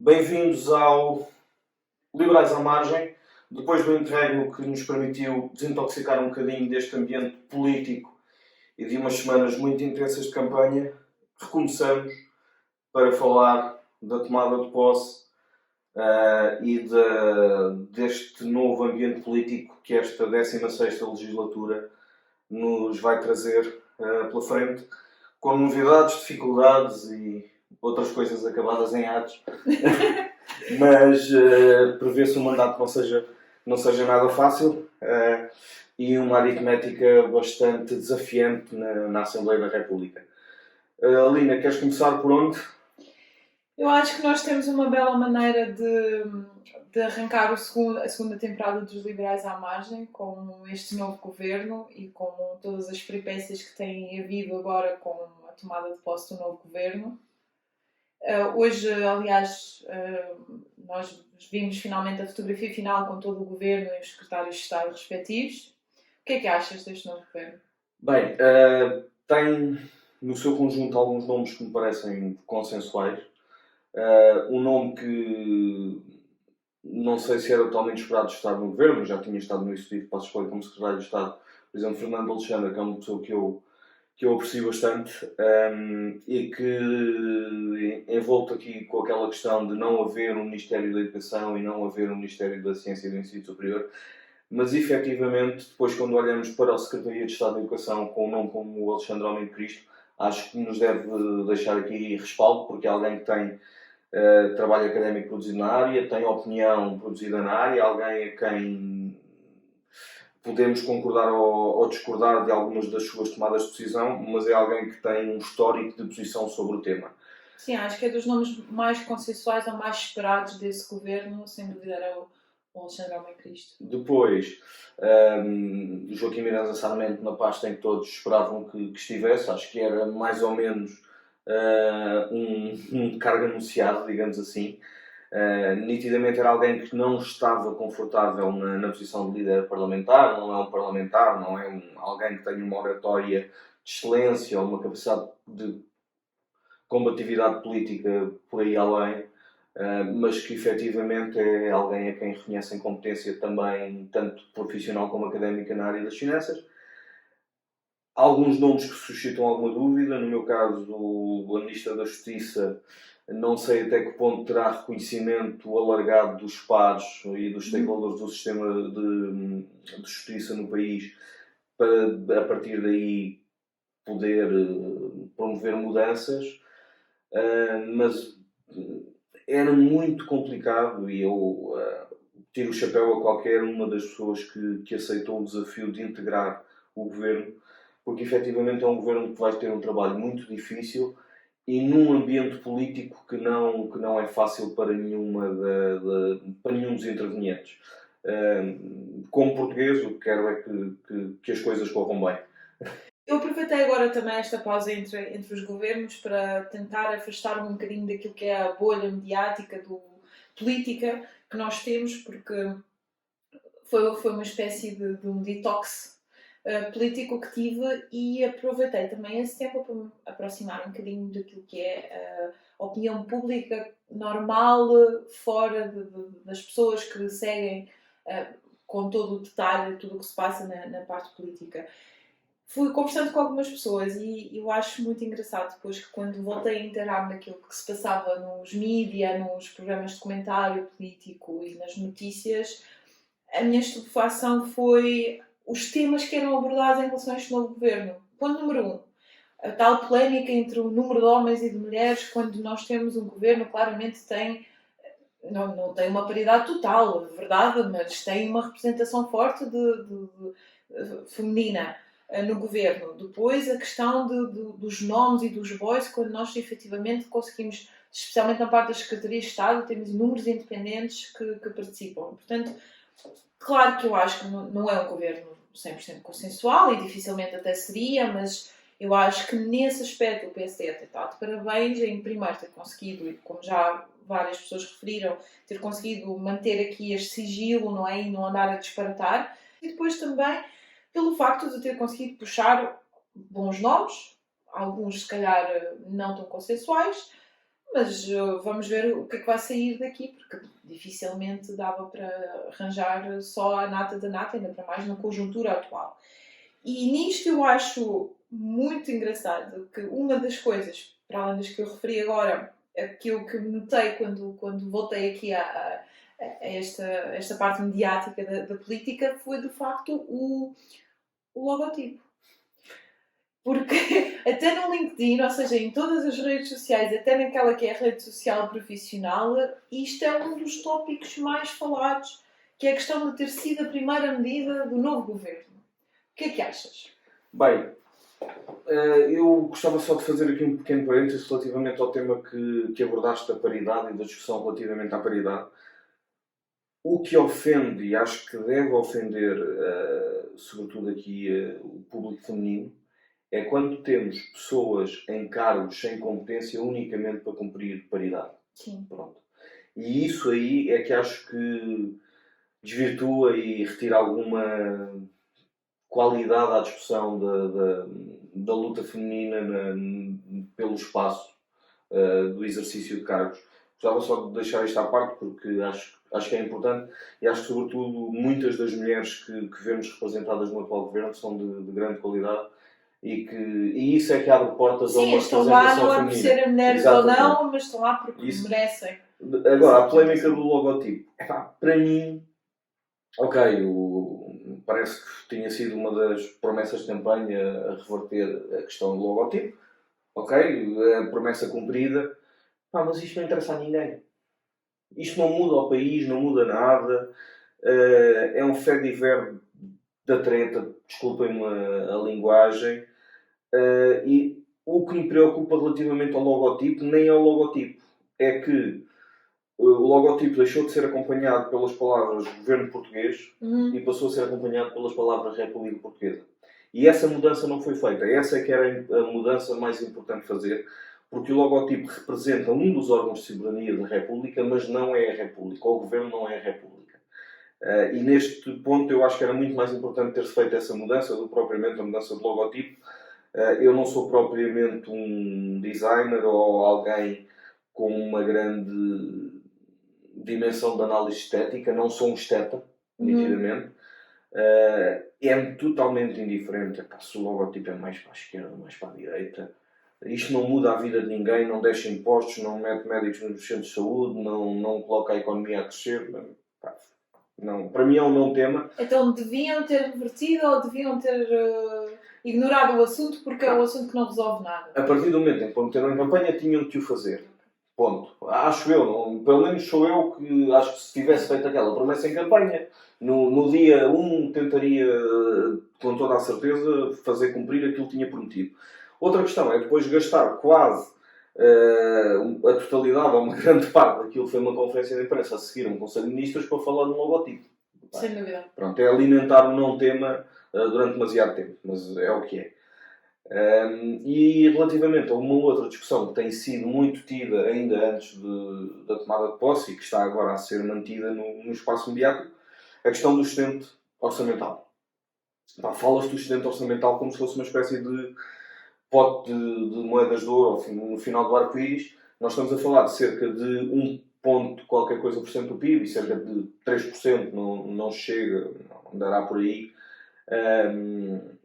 Bem-vindos ao Liberais à Margem, depois do interregno que nos permitiu desintoxicar um bocadinho deste ambiente político e de umas semanas muito intensas de campanha, recomeçamos para falar da tomada de posse deste novo ambiente político que esta 16ª legislatura nos vai trazer pela frente, com novidades, dificuldades e outras coisas acabadas em atos. Mas prevê-se um mandato que não seja nada fácil e uma aritmética bastante desafiante na Assembleia da República. Lina, queres começar por onde? Eu acho que nós temos uma bela maneira de arrancar a segunda temporada dos Liberais à Margem com este novo governo e com todas as peripécias que têm havido agora com a tomada de posse do novo governo. Hoje, aliás, nós vimos finalmente a fotografia final com todo o governo e os secretários de Estado respectivos. O que é que achas deste novo governo? Bem, tem no seu conjunto alguns nomes que me parecem consensuais. Um nome que não sei se era totalmente esperado de estar no governo, mas já tinha estado no Executivo para escolher como secretário de Estado, por exemplo, Fernando Alexandre, que é uma pessoa que eu aprecio bastante e que, envolto aqui com aquela questão de não haver um Ministério da Educação e não haver um Ministério da Ciência e do Ensino Superior, mas efetivamente, depois quando olhamos para a Secretaria de Estado da Educação com um nome como o Alexandre Homem de Cristo, acho que nos deve deixar aqui respaldo, porque é alguém que tem trabalho académico produzido na área, tem opinião produzida na área, alguém a quem podemos concordar ou discordar de algumas das suas tomadas de decisão, mas é alguém que tem um histórico de posição sobre o tema. Sim, acho que é dos nomes mais consensuais ou mais esperados desse governo, sem dúvida era o Alexandre Homem Cristo. Depois, Joaquim Miranda Sarmento na pasta em que todos esperavam que estivesse, acho que era mais ou menos um cargo anunciado, digamos assim. Nitidamente era alguém que não estava confortável na posição de líder parlamentar, não é um parlamentar, não é alguém que tenha uma oratória de excelência ou uma capacidade de combatividade política por aí além, mas que efetivamente é alguém a quem reconhecem competência também, tanto profissional como académica, na área das finanças. Alguns nomes que suscitam alguma dúvida, no meu caso o Ministro da Justiça, não sei até que ponto terá reconhecimento alargado dos pares e dos stakeholders do sistema de justiça no país para, a partir daí, poder promover mudanças, mas era muito complicado e eu tiro o chapéu a qualquer uma das pessoas que aceitou o desafio de integrar o governo, porque efetivamente é um governo que vai ter um trabalho muito difícil e num ambiente político que não é fácil para para nenhum dos intervenientes. Como português, o que quero é que as coisas corram bem. Eu aproveitei agora também esta pausa entre os governos para tentar afastar um bocadinho daquilo que é a bolha mediática política que nós temos, porque foi uma espécie de um detox político que tive, e aproveitei também esse tempo para me aproximar um bocadinho daquilo que é a opinião pública normal, fora das pessoas que seguem com todo o detalhe tudo o que se passa na parte política. Fui conversando com algumas pessoas e eu acho muito engraçado depois que, quando voltei a inteirar-me naquilo que se passava nos mídia, nos programas de comentário político e nas notícias, a minha estupefação foi os temas que eram abordados em relação a este novo governo. Ponto número 1. A tal polémica entre o número de homens e de mulheres, quando nós temos um governo que claramente não tem uma paridade total, é verdade, mas tem uma representação forte feminina no governo. Depois, a questão dos nomes e dos boys, quando nós efetivamente conseguimos, especialmente na parte da Secretaria de Estado, temos inúmeros independentes que participam. Portanto, claro que eu acho que não é um governo 100% consensual e dificilmente até seria, mas eu acho que nesse aspecto o PSD tem estado de parabéns em primeiro ter conseguido, e como já várias pessoas referiram, ter conseguido manter aqui este sigilo, não é? E não andar a disparatar. E depois também pelo facto de ter conseguido puxar bons nomes, alguns se calhar não tão consensuais, Mas vamos ver o que é que vai sair daqui, porque dificilmente dava para arranjar só a nata da nata, ainda para mais na conjuntura atual. E nisto eu acho muito engraçado que uma das coisas, para além das que eu referi agora, aquilo que notei quando voltei aqui a esta parte mediática da política, foi de facto o logotipo. Porque até no LinkedIn, ou seja, em todas as redes sociais, até naquela que é a rede social profissional, isto é um dos tópicos mais falados, que é a questão de ter sido a primeira medida do novo governo. O que é que achas? Bem, eu gostava só de fazer aqui um pequeno parênteses relativamente ao tema que abordaste da paridade e da discussão relativamente à paridade. O que ofende, e acho que deve ofender, sobretudo aqui, o público feminino, é quando temos pessoas em cargos sem competência unicamente para cumprir paridade. Sim. Pronto. E isso aí é que acho que desvirtua e retira alguma qualidade à discussão da luta feminina pelo espaço do exercício de cargos. Gostava só de deixar isto à parte porque acho que é importante e acho que, sobretudo, muitas das mulheres que vemos representadas no atual governo são de grande qualidade e isso é que abre portas a uma representação feminina. Sim, estão lá não é por serem mulheres ou não, mas estão lá porque isso merecem. Agora, a polémica do logotipo. Para mim, parece que tinha sido uma das promessas de campanha a reverter a questão do logotipo. A promessa cumprida. Mas isto não interessa a ninguém. Isto não muda o país, não muda nada. É um fait divers da treta, desculpem-me a linguagem. E o que me preocupa relativamente ao logotipo nem é o logotipo. É que o logotipo deixou de ser acompanhado pelas palavras Governo Português e passou a ser acompanhado pelas palavras República Portuguesa. E essa mudança não foi feita. Essa é que era a mudança mais importante de fazer, porque o logotipo representa um dos órgãos de soberania da República, mas não é a República. O Governo não é a República. E neste ponto eu acho que era muito mais importante ter-se feito essa mudança do que propriamente a mudança de logotipo. Eu não sou propriamente um designer ou alguém com uma grande dimensão de análise estética, não sou um esteta, nitidamente. É-me totalmente indiferente se o logotipo é mais para a esquerda, mais para a direita. Isto não muda a vida de ninguém, não deixa impostos, não mete médicos nos centros de saúde, não coloca a economia a crescer. Não, para mim é um não tema. Então deviam ter revertido ou deviam ter ignorado o assunto porque é um assunto que não resolve nada? A partir do momento em que meteram em campanha, tinham que o fazer. Ponto. Acho eu, não, pelo menos sou eu que acho que se tivesse feito aquela promessa em campanha, no dia 1 tentaria, com toda a certeza, fazer cumprir aquilo que tinha prometido. Outra questão é depois gastar quase a totalidade ou uma grande parte daquilo que foi uma conferência de imprensa a seguir um Conselho de Ministros para falar de um logotipo. Sem dúvida. Pronto, é alimentar o não tema durante demasiado tempo, mas é o que é. E relativamente a uma outra discussão que tem sido muito tida ainda antes da tomada de posse e que está agora a ser mantida no espaço mediático, a questão do excedente orçamental. Fala-se do excedente orçamental como se fosse uma espécie de pote de moedas de ouro no final do arco-íris. Nós estamos a falar de cerca de 1 ponto qualquer coisa por cento do PIB e cerca de 3% não chega, não andará por aí,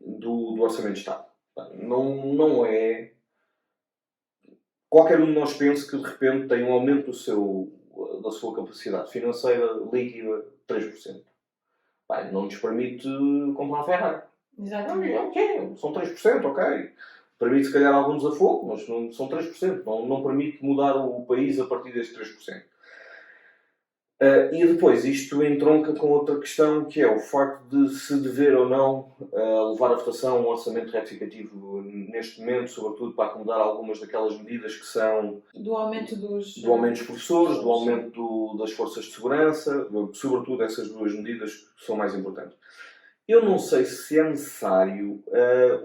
do Orçamento de Estado. Não é... Qualquer um de nós pensa que de repente tem um aumento da sua capacidade financeira líquida de 3%. Não nos permite comprar um Ferrari. Exatamente. São 3%, ok. Permite se calhar algum desafogo, mas não, são 3%. Não permite mudar o país a partir destes 3%. E depois isto entronca com outra questão, que é o facto de se dever ou não levar a votação um orçamento retificativo neste momento, sobretudo para acomodar algumas daquelas medidas que são do aumento dos professores, do aumento das forças de segurança, sobretudo essas duas medidas que são mais importantes. Eu não sei se é necessário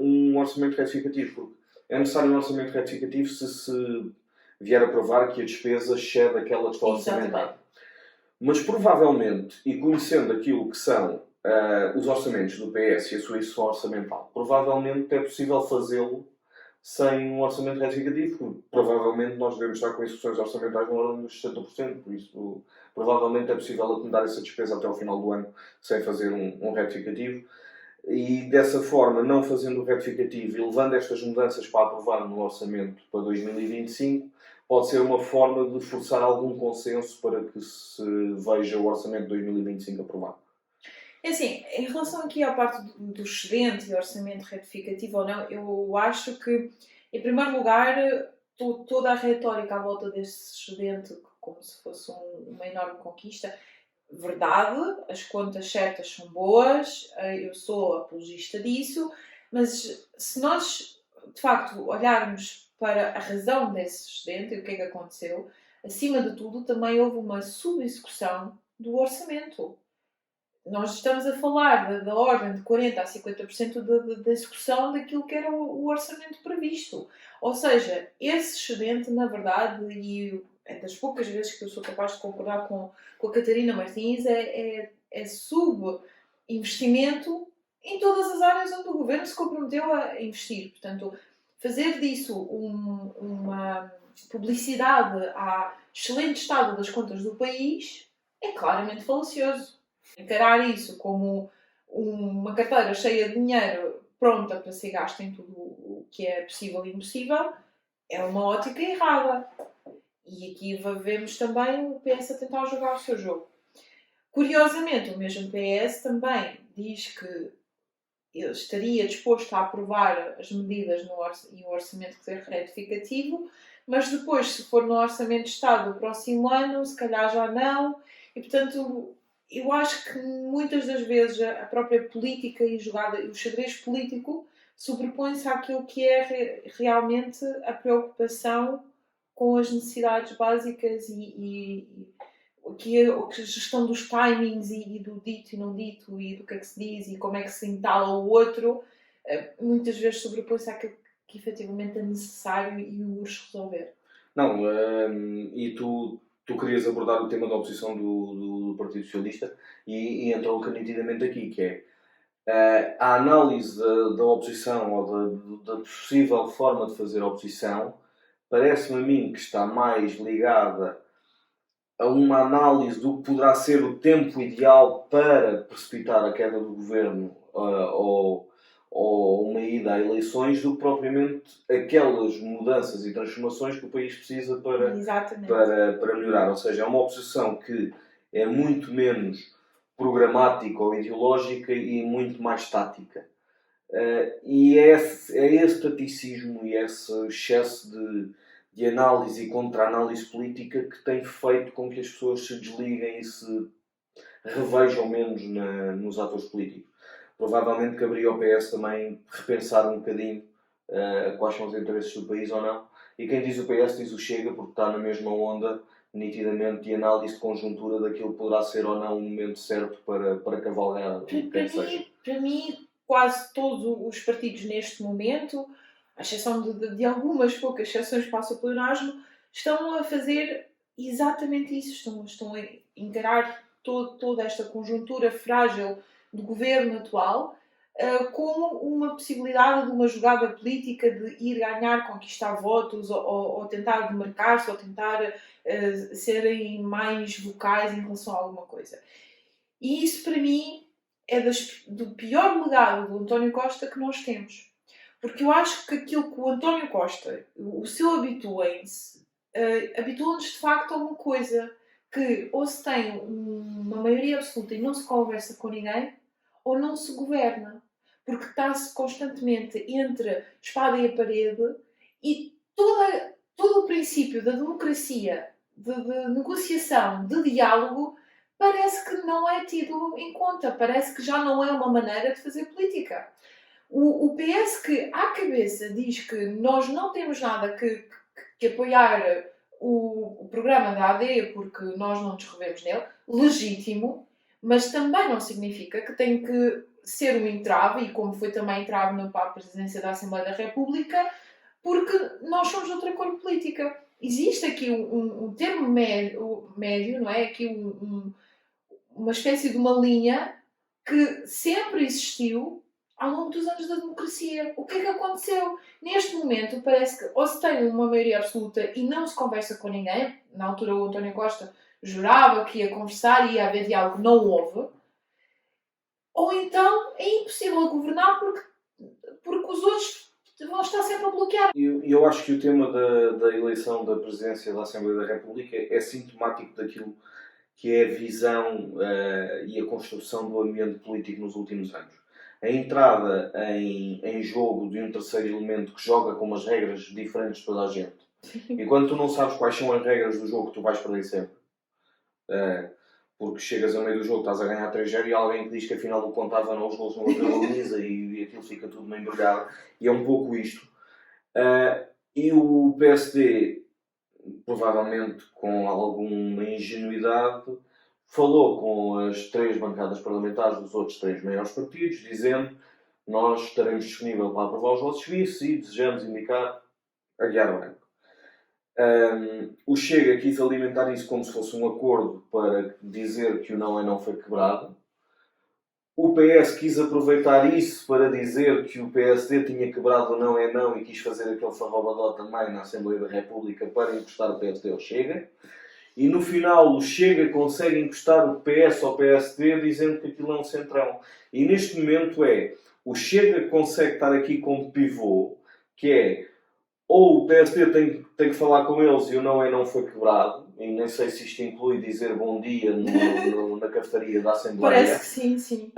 um orçamento retificativo, porque é necessário um orçamento retificativo se vier a provar que a despesa excede aquela que está orçamentada. Mas provavelmente, e conhecendo aquilo que são os orçamentos do PS e a sua execução orçamental, provavelmente é possível fazê-lo sem um orçamento retificativo, porque provavelmente nós devemos estar com execuções orçamentais na ordem dos 60%, por isso provavelmente é possível acomodar essa despesa até ao final do ano sem fazer um retificativo. E dessa forma, não fazendo o retificativo e levando estas mudanças para aprovar no orçamento para 2025, pode ser uma forma de forçar algum consenso para que se veja o orçamento de 2025 aprovado. É assim, em relação aqui à parte do excedente e orçamento retificativo ou não, eu acho que, em primeiro lugar, toda a retórica à volta deste excedente, como se fosse uma enorme conquista, verdade, as contas certas são boas, eu sou apologista disso, mas se nós, de facto, olharmos para a razão desse excedente e o que é que aconteceu, acima de tudo, também houve uma subexecução do orçamento. Nós estamos a falar da ordem de 40% a 50% da execução daquilo que era o orçamento previsto. Ou seja, esse excedente, na verdade, e é das poucas vezes que eu sou capaz de concordar com a Catarina Martins, é subinvestimento em todas as áreas onde o governo se comprometeu a investir. Portanto, fazer disso uma publicidade ao excelente estado das contas do país é claramente falacioso. Encarar isso como uma carteira cheia de dinheiro pronta para ser gasto em tudo o que é possível e impossível é uma ótica errada. E aqui vemos também o PS a tentar jogar o seu jogo. Curiosamente, o mesmo PS também diz que ele estaria disposto a aprovar as medidas e o orçamento retificativo, mas depois, se for no orçamento de Estado do próximo ano, se calhar já não. E, portanto, eu acho que muitas das vezes a própria política e o xadrez político sobrepõe-se àquilo que é realmente a preocupação com as necessidades básicas e a gestão dos timings e do dito e não dito e do que é que se diz e como é que se entala o outro, muitas vezes sobrepõe-se àquilo que efetivamente é necessário e urge resolver. Não, e tu querias abordar o tema da oposição do Partido Socialista e entrou nitidamente aqui, que é a análise da oposição ou da possível forma de fazer a oposição, parece-me a mim que está mais ligada a uma análise do que poderá ser o tempo ideal para precipitar a queda do governo ou uma ida a eleições do que propriamente aquelas mudanças e transformações que o país precisa para melhorar. Ou seja, é uma oposição que é muito menos programática ou ideológica e muito mais tática. E é esse taticismo e esse excesso de análise e contra-análise política que tem feito com que as pessoas se desliguem e se revejam menos nos atores políticos. Provavelmente caberia ao PS também repensar um bocadinho quais são os interesses do país ou não. E quem diz o PS diz o Chega, porque está na mesma onda, nitidamente, de análise de conjuntura daquilo que poderá ser ou não o momento certo para cavalgar o que quer que seja. Para mim, quase todos os partidos neste momento, à exceção de algumas poucas exceções para o seu pleonasmo, estão a fazer exatamente isso. Estão a encarar toda esta conjuntura frágil do governo atual como uma possibilidade de uma jogada política de ir ganhar, conquistar votos ou tentar demarcar-se ou tentar serem mais vocais em relação a alguma coisa. E isso, para mim, é do pior legado do António Costa que nós temos. Porque eu acho que aquilo que o António Costa, o seu habituem-se, habitua-nos de facto a uma coisa que ou se tem uma maioria absoluta e não se conversa com ninguém, ou não se governa. Porque está-se constantemente entre a espada e a parede e todo o princípio da democracia, de negociação, de diálogo, parece que não é tido em conta. Parece que já não é uma maneira de fazer política. O PS que à cabeça diz que nós não temos nada que apoiar o programa da AD porque nós não nos revemos nele, legítimo, mas também não significa que tem que ser um entrave, e como foi também entrave para a presidência da Assembleia da República, porque nós somos de outra cor política. Existe aqui um termo médio, não é? Aqui uma espécie de uma linha que sempre existiu ao longo dos anos da democracia. O que é que aconteceu? Neste momento parece que ou se tem uma maioria absoluta e não se conversa com ninguém. Na altura o António Costa jurava que ia conversar e ia haver diálogo, não houve. Ou então é impossível governar porque os outros vão estar sempre a bloquear. Eu acho que o tema da eleição da presidência da Assembleia da República é sintomático daquilo que é a visão e a construção do ambiente político nos últimos anos. A entrada em jogo de um terceiro elemento que joga com umas regras diferentes de toda a gente. E quando tu não sabes quais são as regras do jogo, tu vais perder sempre. Porque chegas ao meio do jogo, estás a ganhar 3-0 e alguém que diz que afinal não contava não os gols na outra baliza e aquilo fica tudo meio embrulhado. E é um pouco isto. E o PSD, provavelmente com alguma ingenuidade, falou com as 3 bancadas parlamentares dos outros 3 maiores partidos, dizendo: nós estaremos disponíveis para aprovar os vossos serviços e desejamos indicar Aguiar Branco. O Chega quis alimentar isso como se fosse um acordo para dizer que o não é não foi quebrado. O PS quis aproveitar isso para dizer que o PSD tinha quebrado o não é não e quis fazer aquele farrobadó também na Assembleia da República para encostar o PSD ao Chega. E no final o Chega consegue encostar o PS ao PSD dizendo que aquilo é um centrão. E neste momento o Chega consegue estar aqui como pivô, que é ou o PSD tem que falar com eles e o não é não foi quebrado, e nem sei se isto inclui dizer bom dia na cafetaria da Assembleia. Parece que sim.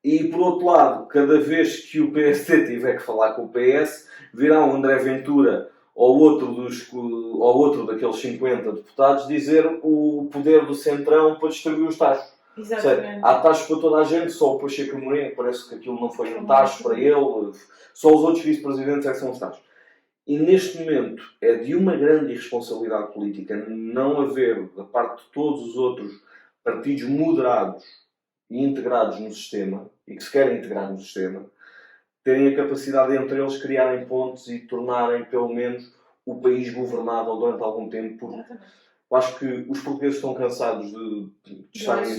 E por outro lado, cada vez que o PSD tiver que falar com o PS, virá um André Ventura ou outro daqueles 50 deputados dizer o poder do centrão para distribuir os tachos. Exatamente. Há tachos para toda a gente, só o Pacheco Moreno, parece que aquilo não foi um tacho para ele, só os outros vice-presidentes é que são os tachos. E neste momento é de uma grande irresponsabilidade política não haver, da parte de todos os outros partidos moderados e integrados no sistema, e que se querem integrar no sistema, terem a capacidade entre eles criarem pontes e tornarem pelo menos o país governável durante algum tempo. Porque eu acho que os portugueses estão cansados de estarem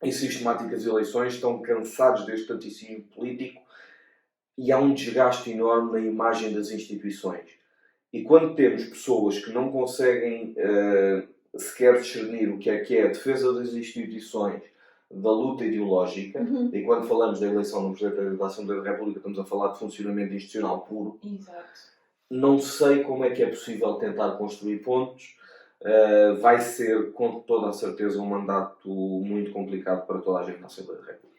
em sistemáticas eleições, estão cansados deste laticínio político. E há um desgaste enorme na imagem das instituições. E quando temos pessoas que não conseguem sequer discernir o que é a defesa das instituições, da luta ideológica, e quando falamos da eleição do Presidente da Assembleia da República estamos a falar de funcionamento institucional puro. Exato. Não sei como é que é possível tentar construir pontos. Vai ser, com toda a certeza, um mandato muito complicado para toda a gente na Assembleia da República.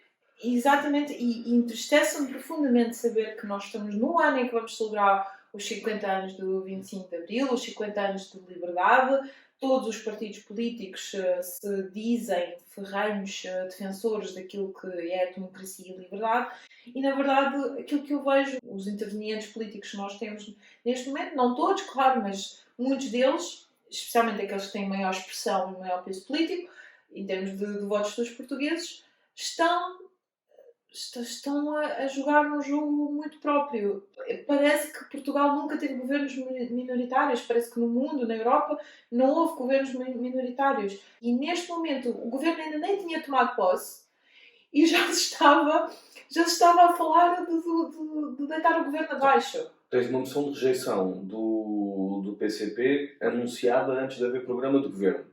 Exatamente, e entristece-me profundamente saber que nós estamos no ano em que vamos celebrar os 50 anos do 25 de Abril, os 50 anos de liberdade. Todos os partidos políticos se dizem ferrenhos defensores daquilo que é a democracia e a liberdade. E, na verdade, aquilo que eu vejo, os intervenientes políticos que nós temos neste momento, não todos, claro, mas muitos deles, especialmente aqueles que têm maior expressão e maior peso político, em termos de votos dos portugueses, estão a jogar num jogo muito próprio. Parece que Portugal nunca teve governos minoritários. Parece que no mundo, na Europa, não houve governos minoritários. E neste momento o governo ainda nem tinha tomado posse e já se estava a falar de deitar o governo abaixo. Tens uma moção de rejeição do PCP anunciada antes de haver programa de governo.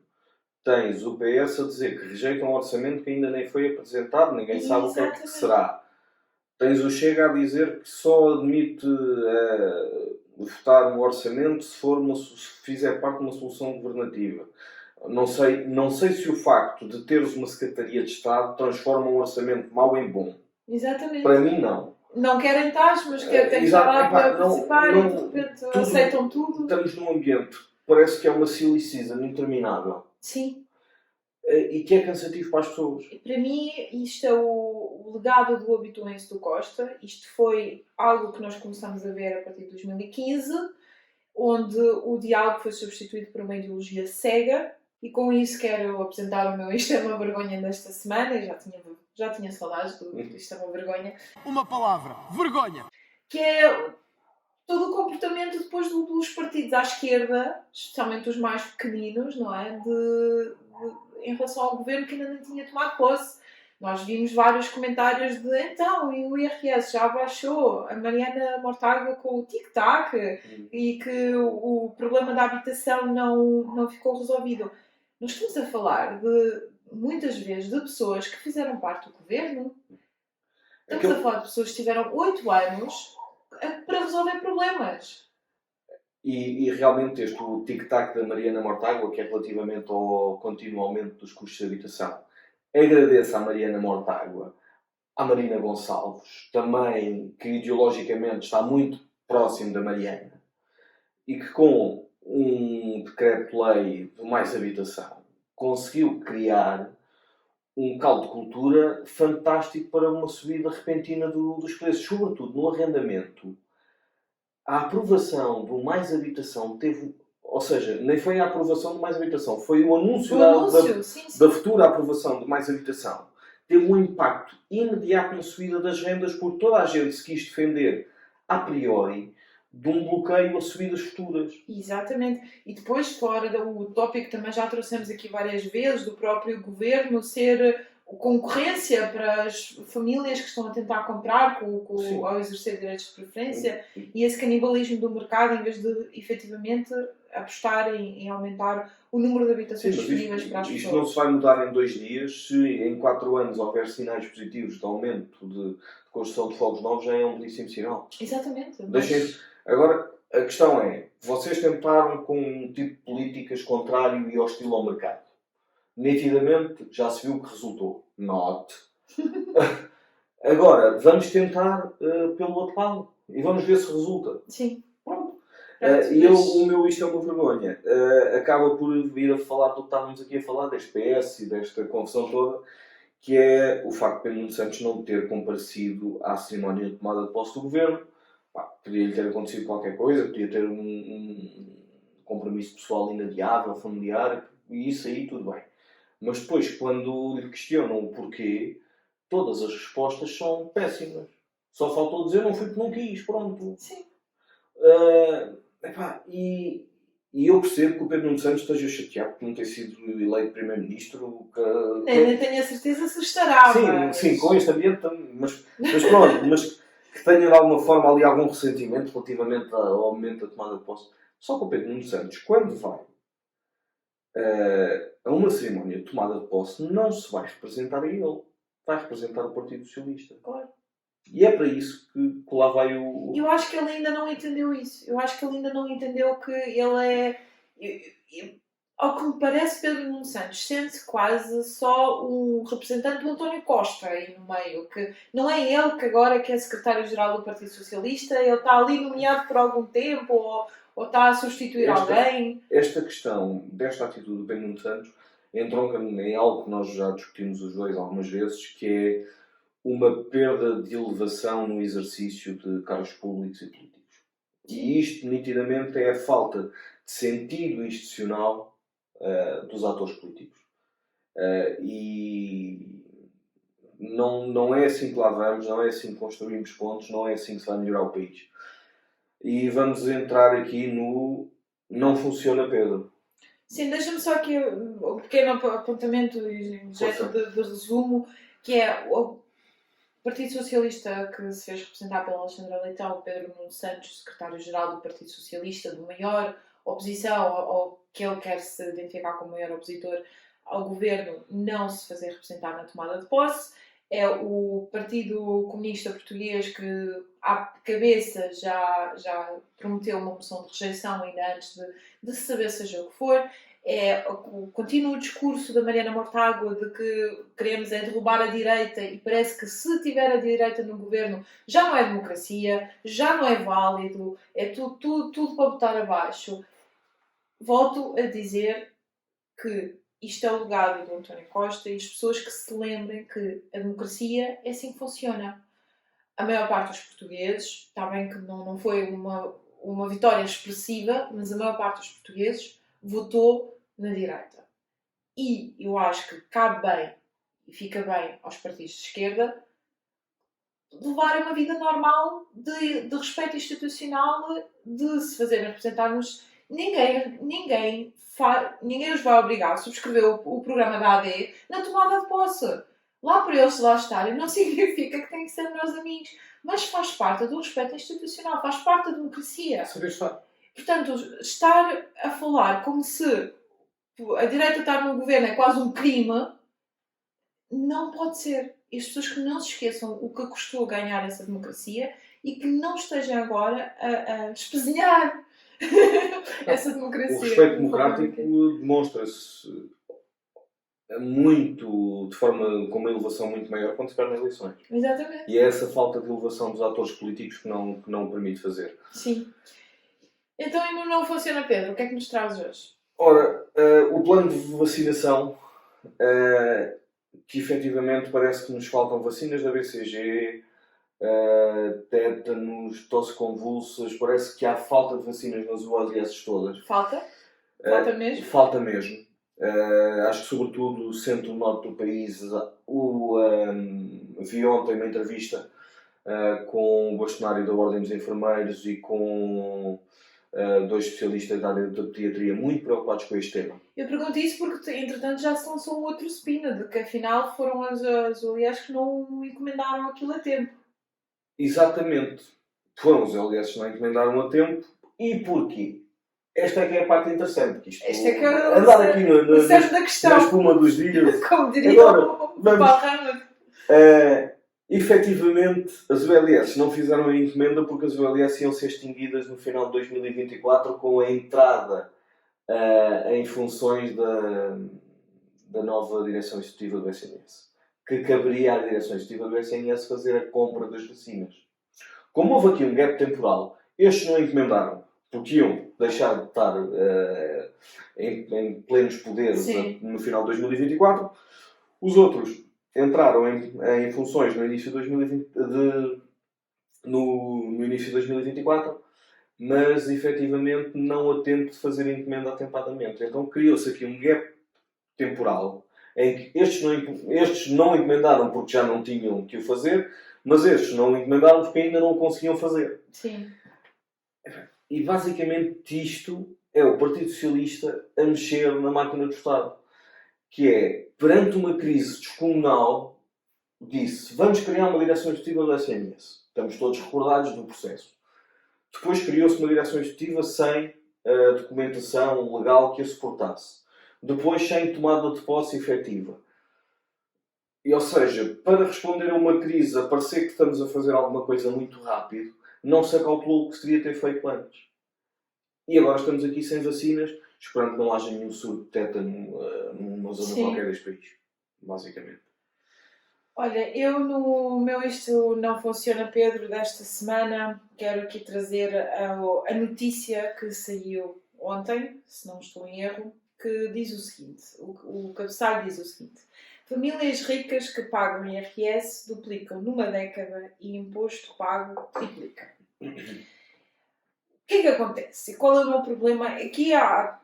Tens o PS a dizer que rejeita um orçamento que ainda nem foi apresentado, ninguém sabe o que é que será. Tens o Chega a dizer que só admite votar no orçamento se fizer parte de uma solução governativa. Não sei se o facto de teres uma Secretaria de Estado transforma um orçamento mau em bom. Exatamente. Para mim, não. Não querem taxas, mas têm que estar lá para participar e de repente aceitam tudo. Estamos num ambiente, parece que é uma silly season interminável. Sim. E que é cansativo para as pessoas. Para mim, isto é o legado do habituense do Costa. Isto foi algo que nós começamos a ver a partir de 2015, onde o diálogo foi substituído por uma ideologia cega. E com isso quero apresentar o meu Isto é uma Vergonha desta semana. Eu já tinha saudades do Isto é uma Vergonha. Uma palavra, vergonha! Que é todo o comportamento depois dos partidos à esquerda, especialmente os mais pequeninos, não é? Em relação ao governo que ainda não tinha tomado posse. Nós vimos vários comentários de então, e o IRS já baixou, a Mariana Mortágua com o tic-tac e que o problema da habitação não ficou resolvido. Nós estamos a falar de, muitas vezes, de pessoas que fizeram parte do governo. Estamos a falar de pessoas que tiveram 8 anos para resolver problemas. E realmente o tic-tac da Mariana Mortágua, que é relativamente ao contínuo aumento dos custos de habitação, agradeço à Mariana Mortágua, à Marina Gonçalves, também, que ideologicamente está muito próximo da Mariana, e que com um decreto-lei de mais habitação conseguiu criar um caldo de cultura fantástico para uma subida repentina dos preços, sobretudo no arrendamento. A aprovação do mais habitação teve... Ou seja, nem foi a aprovação do mais habitação, foi o anúncio, da futura aprovação do mais habitação. Teve um impacto imediato na subida das rendas, porque toda a gente se quis defender, a priori, de um bloqueio a subidas futuras. Exatamente. E depois, fora do tópico que também já trouxemos aqui várias vezes, do próprio governo ser concorrência para as famílias que estão a tentar comprar ao exercer direitos de preferência, e esse canibalismo do mercado, em vez de efetivamente apostar em aumentar o número de habitações disponíveis para as pessoas. Isto não se vai mudar em 2 dias. Se em 4 anos houver sinais positivos de aumento de construção de fogos novos, já é um belíssimo sinal. Exatamente. Agora, a questão é, vocês tentaram com um tipo de políticas contrário e hostil ao mercado. Nitidamente, já se viu que resultou. Not. Agora, vamos tentar pelo outro lado. E vamos ver se resulta. Sim. Pronto. Isto é uma vergonha. Acaba por vir a falar do que estávamos aqui a falar, deste PS e desta confusão toda, que é o facto de Pedro Nuno Santos não ter comparecido à cerimónia de tomada de posse do governo. Podia ter acontecido qualquer coisa, podia ter um compromisso pessoal inadiável, familiar, e isso aí tudo bem. Mas depois, quando lhe questionam o porquê, todas as respostas são péssimas. Só faltou dizer não fui porque não quis, pronto. Sim. E eu percebo que o Pedro Nuno Santos esteja chateado por não ter sido eleito primeiro-ministro. Nem tenho a certeza se estará. Sim, com este ambiente, mas pronto, mas que tenha de alguma forma ali algum ressentimento relativamente ao momento da tomada de posse. Só que o Pedro Nuno Santos, quando vai a uma cerimónia de tomada de posse, não se vai representar a ele. Vai representar o Partido Socialista. Claro. E é para isso que lá vai o... Eu acho que ele ainda não entendeu isso. Eu acho que ele ainda não entendeu que ele é... Ao que me parece, Pedro Nuno Santos sente-se quase só um representante do António Costa aí no meio. Que não é ele que agora que é secretário-geral do Partido Socialista, ele está ali nomeado por algum tempo ou está a substituir alguém. Esta questão desta atitude do Pedro Nuno Santos entronca em algo que nós já discutimos os dois algumas vezes, que é uma perda de elevação no exercício de cargos públicos e políticos. E isto, nitidamente, é a falta de sentido institucional dos atores políticos. E não é assim que lá vamos, não é assim que construímos pontos, não é assim que se vai melhorar o país. E vamos entrar aqui no não funciona, Pedro. Sim, deixa-me só aqui um pequeno apontamento e um jeito de resumo, que é o Partido Socialista, que se fez representar pela Alexandra Leitão, Pedro Nuno Santos, secretário-geral do Partido Socialista, do maior oposição, ou que ele quer se identificar como maior opositor ao governo, não se fazer representar na tomada de posse. É o Partido Comunista Português que, à cabeça, já prometeu uma moção de rejeição ainda antes de saber seja o que for. É o contínuo discurso da Mariana Mortágua de que queremos derrubar a direita, e parece que se tiver a direita no governo já não é democracia, já não é válido, é tudo para botar abaixo. Volto a dizer que isto é o legado do António Costa, e as pessoas que se lembrem que a democracia é assim que funciona. A maior parte dos portugueses, está bem que não foi uma vitória expressiva, mas a maior parte dos portugueses votou na direita. E eu acho que cabe bem e fica bem aos partidos de esquerda levarem uma vida normal de respeito institucional, de se fazerem representar-nos. Ninguém os vai obrigar a subscrever o programa da AD na tomada de posse. lá por eles lá estarem, não significa que têm que ser meus amigos, mas faz parte do respeito institucional, faz parte da democracia. Saber estar. Portanto, estar a falar como se a direita estar no governo é quase um crime, não pode ser. E as pessoas que não se esqueçam o que custou ganhar essa democracia e que não estejam agora a espezinhar essa democracia. O respeito democrático demonstra-se muito, de forma, com uma elevação muito maior quando se perdem eleições. Exatamente. E é essa falta de elevação dos atores políticos que não o permite fazer. Sim. Então, e no Não Funciona Pedro, o que é que nos traz hoje? Ora, o plano de vacinação, que efetivamente parece que nos faltam vacinas da BCG, tétanos, tosse convulsas, parece que há falta de vacinas nas UAS todas. Falta? Falta mesmo? Falta mesmo. Acho que sobretudo no centro-norte do país. Vi ontem uma entrevista com o bastonário da Ordem dos Enfermeiros e com 2 especialistas da área de pediatria muito preocupados com este tema. Eu pergunto isso porque, entretanto, já se lançou um outro spin, de que afinal foram as OLS que não encomendaram aquilo a tempo. Exatamente. Foram os LS que não encomendaram a tempo. E porquê? Esta é que é a parte interessante. Que isto, Esta é que é andar aqui o certo da questão. na espuma dos dias. Como diria Agora, o vamos. Paulo. Efetivamente, as ULS não fizeram a encomenda porque as ULS iam ser extinguidas no final de 2024 com a entrada em funções da nova direção executiva do SNS. Que caberia à direção executiva do SNS fazer a compra das vacinas. Como houve aqui um gap temporal, estes não encomendaram porque iam deixar de estar em plenos poderes no final de 2024. Os outros entraram em funções no início de 2024, mas efetivamente não a tempo de fazer a encomenda atempadamente. Então criou-se aqui um gap temporal em que estes não encomendaram porque já não tinham que o fazer, mas estes não encomendaram porque ainda não o conseguiam fazer. Sim. E basicamente isto é o Partido Socialista a mexer na máquina do Estado. Que é, perante uma crise descomunal, disse, vamos criar uma direção executiva do SNS. Estamos todos recordados do processo. Depois criou-se uma direção executiva sem documentação legal que a suportasse. Depois sem tomada de posse efetiva. E, ou seja, para responder a uma crise, a parecer que estamos a fazer alguma coisa muito rápido, não se acautelou o que se devia ter feito antes. E agora estamos aqui sem vacinas, esperando que não haja nenhum surto de tétano numa zona qualquer deste país. Basicamente. Olha, eu no meu Isto Não Funciona Pedro desta semana quero aqui trazer a notícia que saiu ontem, se não estou em erro, que diz o seguinte, o cabeçalho diz o seguinte: famílias ricas que pagam IRS duplicam numa década e imposto pago triplica. O que é que acontece? Qual é o meu problema? Aqui há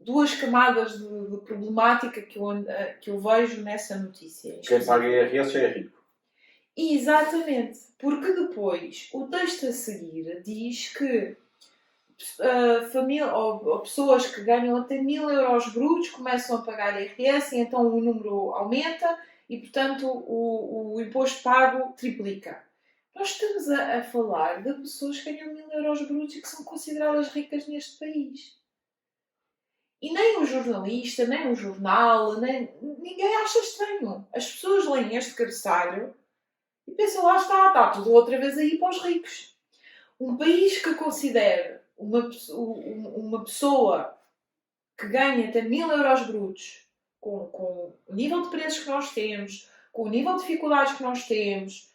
duas camadas de problemática que eu vejo nessa notícia. Quem paga IRS já é rico. Exatamente. Porque depois o texto a seguir diz que família, ou pessoas que ganham até 1000 euros brutos começam a pagar IRS e então o número aumenta e, portanto, o imposto pago triplica. Nós estamos a falar de pessoas que ganham 1000 euros brutos e que são consideradas ricas neste país. E nem o jornalista, nem o jornal, ninguém acha estranho. As pessoas leem este cabeçalho e pensam, lá está tudo outra vez aí para os ricos. Um país que considera uma pessoa que ganha até 1000 euros brutos, com o nível de preços que nós temos, com o nível de dificuldades que nós temos,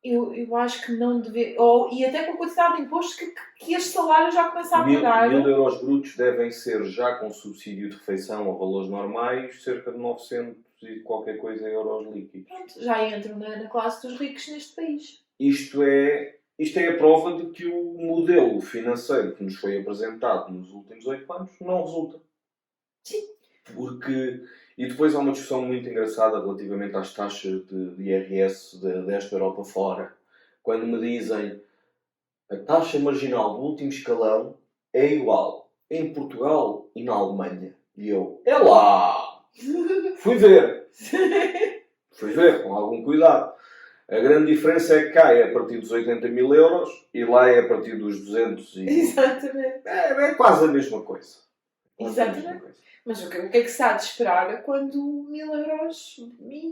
eu acho que não deve... e até com a quantidade de impostos que este salário já começa a pagar. 1000 euros brutos devem ser, já com subsídio de refeição ou valores normais, cerca de 900 e qualquer coisa euros líquidos. Pronto, já entram na classe dos ricos neste país. Isto é a prova de que o modelo financeiro que nos foi apresentado nos últimos 8 anos não resulta. Sim. E depois há uma discussão muito engraçada relativamente às taxas de IRS desta Europa fora. Quando me dizem a taxa marginal do último escalão é igual em Portugal e na Alemanha. E eu, é lá! Fui ver! Fui ver, com algum cuidado. A grande diferença é que cá é a partir dos 80 mil euros e lá é a partir dos 200 e... Exatamente. É quase a mesma coisa. Exatamente. Mas o que é que se há de esperar quando 1000 euros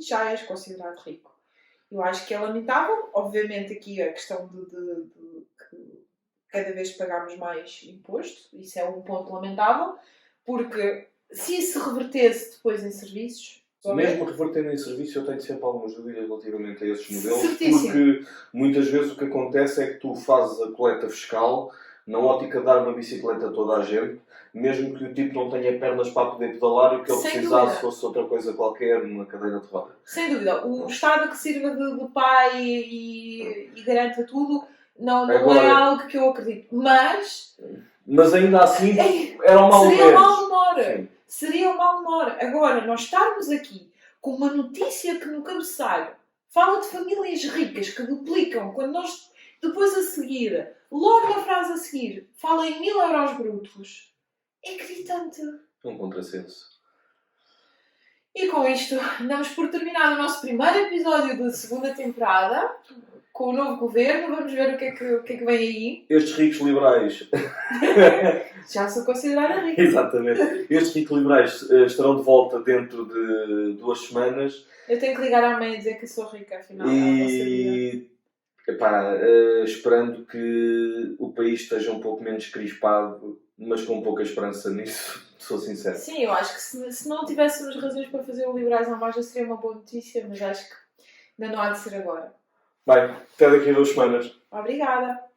já és considerado rico? Eu acho que é lamentável. Obviamente aqui a questão de que cada vez pagamos mais imposto. Isso é um ponto lamentável. Porque se isso se revertesse depois em serviços... Mesmo revertendo em serviço, eu tenho sempre algumas dúvidas relativamente a esses modelos. Certíssimo. Porque muitas vezes o que acontece é que tu fazes a coleta fiscal na ótica de dar uma bicicleta a toda a gente, mesmo que o tipo não tenha pernas para poder pedalar e o que ele Sem precisasse dúvida. fosse outra coisa qualquer, numa cadeira de roda. Sem dúvida. O Estado que sirva de pai e garanta tudo não Agora- é algo que eu acredito. Mas Mas ainda assim, era um mal seria um menos. mal menor. Sim. Seria um mal menor. Agora, nós estarmos aqui com uma notícia que no cabeçalho fala de famílias ricas que duplicam, quando nós depois a seguir, logo na frase a seguir, fala em 1000 euros brutos, é gritante. É um contrassenso. E com isto, damos por terminado o nosso primeiro episódio da segunda temporada, com o novo governo. Vamos ver o que é que vem aí. Estes ricos liberais... Já sou considerada rica. Exatamente. Estes ricos liberais estarão de volta dentro de 2 semanas. Eu tenho que ligar à mãe e dizer que sou rica, afinal. Ela não sabia. E epá, esperando que o país esteja um pouco menos crispado, mas com pouca esperança nisso, sou sincero. Sim, eu acho que se não tivéssemos razões para fazer o Liberais à Margem seria uma boa notícia, mas acho que ainda não há de ser agora. Bem, até daqui a 2 semanas. Obrigada!